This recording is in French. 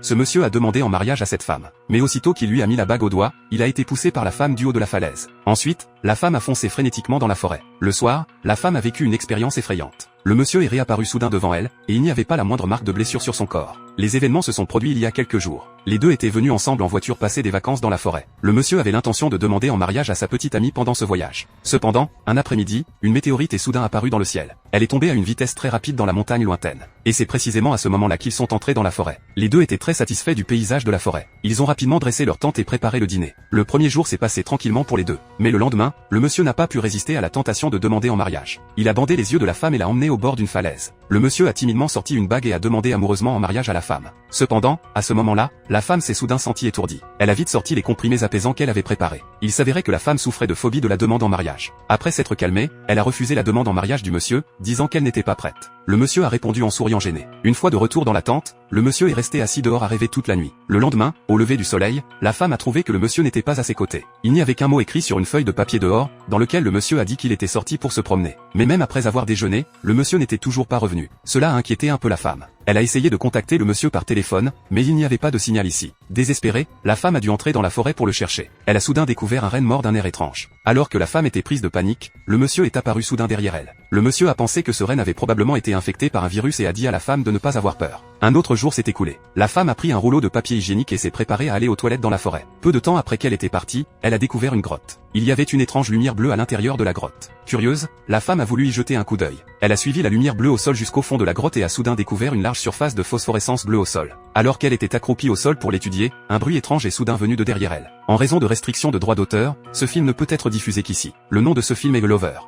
ce monsieur a demandé en mariage à cette femme. Mais aussitôt qu'il lui a mis la bague au doigt, il a été poussé par la femme du haut de la falaise. Ensuite, la femme a foncé frénétiquement dans la forêt. Le soir, la femme a vécu une expérience effrayante. Le monsieur est réapparu soudain devant elle, et il n'y avait pas la moindre marque de blessure sur son corps. Les événements se sont produits il y a quelques jours. Les deux étaient venus ensemble en voiture passer des vacances dans la forêt. Le monsieur avait l'intention de demander en mariage à sa petite amie pendant ce voyage. Cependant, un après-midi, une météorite est soudain apparue dans le ciel. Elle est tombée à une vitesse très rapide dans la montagne lointaine. Et c'est précisément à ce moment-là qu'ils sont entrés dans la forêt. Les deux étaient très satisfaits du paysage de la forêt. Ils ont rapidement dressé leur tente et préparé le dîner. Le premier jour s'est passé tranquillement pour les deux. Mais le lendemain, le monsieur n'a pas pu résister à la tentation de demander en mariage. Il a bandé les yeux de la femme et l'a emmenée au bord d'une falaise. Le monsieur a timidement sorti une bague et a demandé amoureusement en mariage à la femme. Cependant, à ce moment-là, la femme s'est soudain sentie étourdie. Elle a vite sorti les comprimés apaisants qu'elle avait préparés. Il s'avérait que la femme souffrait de phobie de la demande en mariage. Après s'être calmée, elle a refusé la demande en mariage du monsieur, disant qu'elle n'était pas prête. Le monsieur a répondu en souriant gêné. Une fois de retour dans la tente, le monsieur est resté assis dehors à rêver toute la nuit. Le lendemain, au lever du soleil, la femme a trouvé que le monsieur n'était pas à ses côtés. Il n'y avait qu'un mot écrit sur une feuille de papier dehors, dans lequel le monsieur a dit qu'il était sorti pour se promener. Mais même après avoir déjeuné, le monsieur n'était toujours pas revenu. Cela a inquiété un peu la femme. Elle a essayé de contacter le monsieur par téléphone, mais il n'y avait pas de signal ici. Désespérée, la femme a dû entrer dans la forêt pour le chercher. Elle a soudain découvert un renne mort d'un air étrange. Alors que la femme était prise de panique, le monsieur est apparu soudain derrière elle. Le monsieur a pensé que ce renne avait probablement été infecté par un virus et a dit à la femme de ne pas avoir peur. Un autre jour s'est écoulé. La femme a pris un rouleau de papier hygiénique et s'est préparée à aller aux toilettes dans la forêt. Peu de temps après qu'elle était partie, elle a découvert une grotte. Il y avait une étrange lumière bleue à l'intérieur de la grotte. Curieuse, la femme a voulu y jeter un coup d'œil. Elle a suivi la lumière bleue au sol jusqu'au fond de la grotte et a soudain découvert une large surface de phosphorescence bleue au sol. Alors qu'elle était accroupie au sol pour l'étudier, un bruit étrange est soudain venu de derrière elle. En raison de restrictions de droits d'auteur, ce film ne peut être diffusé qu'ici. Le nom de ce film est Lover.